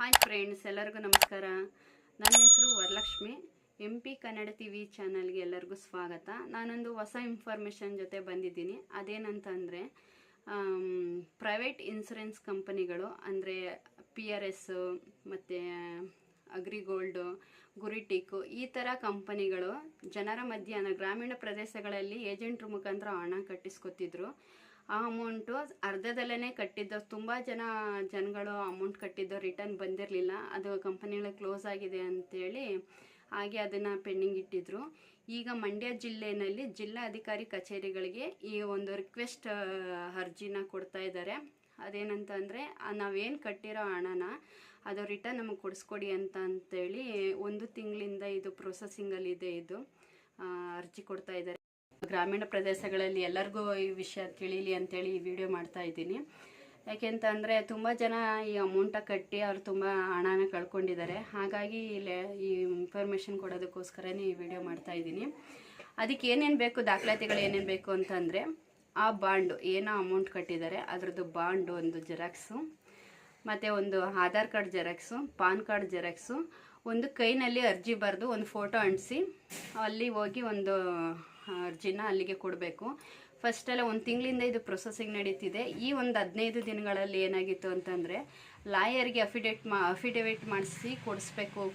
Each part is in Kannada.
ಹಾಯ್ ಫ್ರೆಂಡ್ಸ್, ಎಲ್ಲರಿಗೂ ನಮಸ್ಕಾರ. ನನ್ನ ಹೆಸರು ವರಲಕ್ಷ್ಮಿ. MP ಕನ್ನಡ TV ಚಾನಲ್ಗೆ ಎಲ್ಲರಿಗೂ ಸ್ವಾಗತ. ನಾನೊಂದು ಹೊಸ ಇನ್ಫಾರ್ಮೇಷನ್ ಜೊತೆ ಬಂದಿದ್ದೀನಿ. ಅದೇನಂತಂದರೆ, ಪ್ರೈವೇಟ್ ಇನ್ಸೂರೆನ್ಸ್ ಕಂಪನಿಗಳು ಅಂದರೆ PRS ಮತ್ತು ಅಗ್ರಿಗೋಲ್ಡು, ಗುರಿಟಿಕ್ ಈ ಥರ ಕಂಪನಿಗಳು ಜನರ ಮಧ್ಯಾಹ್ನ ಗ್ರಾಮೀಣ ಪ್ರದೇಶಗಳಲ್ಲಿ ಏಜೆಂಟ್ರ ಮುಖಾಂತರ ಹಣ ಕಟ್ಟಿಸ್ಕೊತಿದ್ರು. ಆ ಅಮೌಂಟು ಅರ್ಧದಲ್ಲೇ ಕಟ್ಟಿದ್ದು. ತುಂಬ ಜನಗಳು ಅಮೌಂಟ್ ಕಟ್ಟಿದ್ದು ರಿಟರ್ನ್ ಬಂದಿರಲಿಲ್ಲ. ಅದು ಕಂಪನಿಗಳಿಗೆ ಕ್ಲೋಸ್ ಆಗಿದೆ ಅಂತೇಳಿ ಹಾಗೆ ಅದನ್ನು ಪೆಂಡಿಂಗ್ ಇಟ್ಟಿದ್ರು. ಈಗ ಮಂಡ್ಯ ಜಿಲ್ಲೆಯಲ್ಲಿ ಜಿಲ್ಲಾಧಿಕಾರಿ ಕಚೇರಿಗಳಿಗೆ ಈ ಒಂದು ರಿಕ್ವೆಸ್ಟ್ ಅರ್ಜಿನ ಕೊಡ್ತಾ ಇದ್ದಾರೆ. ಅದೇನಂತಂದರೆ, ನಾವೇನು ಕಟ್ಟಿರೋ ಹಣನ ಅದು ರಿಟರ್ನ್ ನಮಗೆ ಕೊಡಿಸ್ಕೊಡಿ ಅಂತೇಳಿ 1 ತಿಂಗಳಿಂದ ಇದು ಪ್ರೊಸೆಸಿಂಗಲ್ಲಿದೆ. ಇದು ಅರ್ಜಿ ಕೊಡ್ತಾ ಇದ್ದಾರೆ. ಗ್ರಾಮೀಣ ಪ್ರದೇಶಗಳಲ್ಲಿ ಎಲ್ಲರಿಗೂ ಈ ವಿಷಯ ತಿಳಿಲಿ ಅಂತೇಳಿ ಈ ವಿಡಿಯೋ ಮಾಡ್ತಾ ಇದ್ದೀನಿ. ಯಾಕೆಂತಂದರೆ ತುಂಬ ಜನ ಈ ಅಮೌಂಟ ಕಟ್ಟಿ ಅವ್ರು ತುಂಬ ಹಣನ ಕಳ್ಕೊಂಡಿದ್ದಾರೆ. ಹಾಗಾಗಿ ಈ ಇನ್ಫಾರ್ಮೇಷನ್ ಕೊಡೋದಕ್ಕೋಸ್ಕರನೇ ಈ ವಿಡಿಯೋ ಮಾಡ್ತಾ ಇದ್ದೀನಿ. ಅದಕ್ಕೆ ಏನೇನು ಬೇಕು, ದಾಖಲಾತಿಗಳು ಏನೇನು ಬೇಕು ಅಂತಂದರೆ, ಆ ಬಾಂಡು ಏನೋ ಅಮೌಂಟ್ ಕಟ್ಟಿದ್ದಾರೆ ಅದರದ್ದು ಬಾಂಡು ಒಂದು ಜೆರಾಕ್ಸು, ಮತ್ತು ಒಂದು Aadhaar card xerox, PAN card xerox, ಒಂದು ಕೈನಲ್ಲಿ ಅರ್ಜಿ ಬರೆದು ಒಂದು ಫೋಟೋ ಅಂಟಿಸಿ ಅಲ್ಲಿ ಹೋಗಿ ಒಂದು ಅರ್ಜಿನ ಅಲ್ಲಿಗೆ ಕೊಡಬೇಕು. ಫಸ್ಟೆಲ್ಲ 1 ತಿಂಗಳಿಂದ ಇದು ಪ್ರೊಸೆಸಿಂಗ್ ನಡೀತಿದೆ. ಈ ಒಂದು 15 ದಿನಗಳಲ್ಲಿ ಏನಾಗಿತ್ತು ಅಂತಂದರೆ, ಲಾಯರ್ಗೆ ಅಫಿಡೇವಿಟ್ ಮಾಡಿಸಿ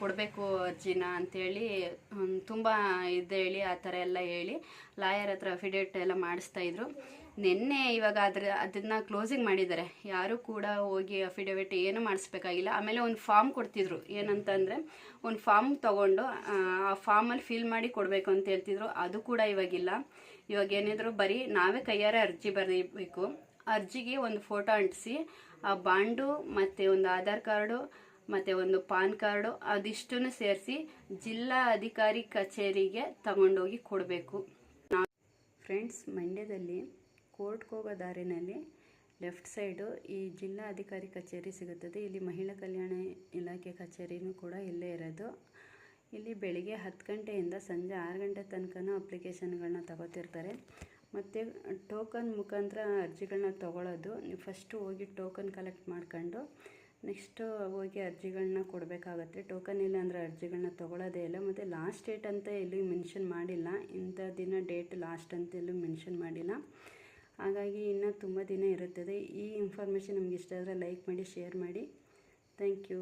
ಕೊಡಬೇಕು ಅರ್ಜಿನ ಅಂಥೇಳಿ ತುಂಬ ಹೇಳಿ ಆ ಥರ ಎಲ್ಲ ಹೇಳಿ ಲಾಯರ್ ಹತ್ರ ಅಫಿಡೇವಿಟ್ ಎಲ್ಲ ಮಾಡಿಸ್ತಾಯಿದ್ರು. ನಿನ್ನೆ ಇವಾಗ ಅದನ್ನು ಕ್ಲೋಸಿಂಗ್ ಮಾಡಿದ್ದಾರೆ. ಯಾರೂ ಕೂಡ ಹೋಗಿ ಅಫಿಡೇವಿಟ್ ಏನು ಮಾಡಿಸ್ಬೇಕಾಗಿಲ್ಲ. ಆಮೇಲೆ ಒಂದು ಫಾರ್ಮ್ ಕೊಡ್ತಿದ್ರು. ಏನಂತಂದರೆ, ಒಂದು ಫಾರ್ಮ್ ತೊಗೊಂಡು ಆ ಫಾರ್ಮಲ್ಲಿ ಫಿಲ್ ಮಾಡಿ ಕೊಡಬೇಕು ಅಂತ ಹೇಳ್ತಿದ್ರು. ಅದು ಕೂಡ ಇವಾಗಿಲ್ಲ. ಇವಾಗ ಏನಿದ್ರು ಬರೀ ನಾವೇ ಕೈಯಾರೆ ಅರ್ಜಿ ಬರೀಬೇಕು. ಅರ್ಜಿಗೆ ಒಂದು ಫೋಟೋ ಅಂಟಿಸಿ ಆ ಬಾಂಡು ಮತ್ತು ಒಂದು ಆಧಾರ್ ಕಾರ್ಡು ಮತ್ತು ಒಂದು ಪಾನ್ ಕಾರ್ಡು ಅದಿಷ್ಟನ್ನು ಸೇರಿಸಿ ಜಿಲ್ಲಾ ಅಧಿಕಾರಿ ಕಚೇರಿಗೆ ತಗೊಂಡೋಗಿ ಕೊಡಬೇಕು. ಫ್ರೆಂಡ್ಸ್, ಮಂಡ್ಯದಲ್ಲಿ ಕೋರ್ಟ್ಗೆ ಹೋಗೋ ದಾರಿನಲ್ಲಿ ಲೆಫ್ಟ್ ಸೈಡು ಈ ಜಿಲ್ಲಾ ಅಧಿಕಾರಿ ಕಚೇರಿ ಸಿಗುತ್ತದೆ. ಇಲ್ಲಿ ಮಹಿಳಾ ಕಲ್ಯಾಣ ಇಲಾಖೆ ಕಚೇರಿನೂ ಕೂಡ ಇಲ್ಲೇ ಇರೋದು. ಇಲ್ಲಿ ಬೆಳಿಗ್ಗೆ 10 ಗಂಟೆಯಿಂದ ಸಂಜೆ 6 ಗಂಟೆ ತನಕನೂ ಅಪ್ಲಿಕೇಶನ್ಗಳನ್ನ ತಗೋತಿರ್ತಾರೆ. ಮತ್ತು ಟೋಕನ್ ಮುಖಾಂತರ ಅರ್ಜಿಗಳನ್ನ ತೊಗೊಳ್ಳೋದು. ನೀವು ಫಸ್ಟು ಹೋಗಿ ಟೋಕನ್ ಕಲೆಕ್ಟ್ ಮಾಡ್ಕೊಂಡು ನೆಕ್ಸ್ಟು ಹೋಗಿ ಅರ್ಜಿಗಳನ್ನ ಕೊಡಬೇಕಾಗತ್ತೆ. ಟೋಕನ್ ಇಲ್ಲ ಅಂದರೆ ಅರ್ಜಿಗಳನ್ನ ತೊಗೊಳ್ಳೋದೇ ಇಲ್ಲ. ಮತ್ತು ಲಾಸ್ಟ್ ಡೇಟ್ ಅಂತ ಎಲ್ಲೂ ಮೆನ್ಷನ್ ಮಾಡಿಲ್ಲ. ಇಂಥ ದಿನ ಡೇಟ್ ಲಾಸ್ಟ್ ಅಂತ ಎಲ್ಲೂ ಮೆನ್ಷನ್ ಮಾಡಿಲ್ಲ. ಹಾಗಾಗಿ ಇನ್ನೂ ತುಂಬ ದಿನ ಇರುತ್ತದೆ. ಈ ಇನ್ಫಾರ್ಮೇಷನ್ ನಿಮ್ಗೆ ಇಷ್ಟ ಆದರೆ ಲೈಕ್ ಮಾಡಿ, ಶೇರ್ ಮಾಡಿ. Thank you.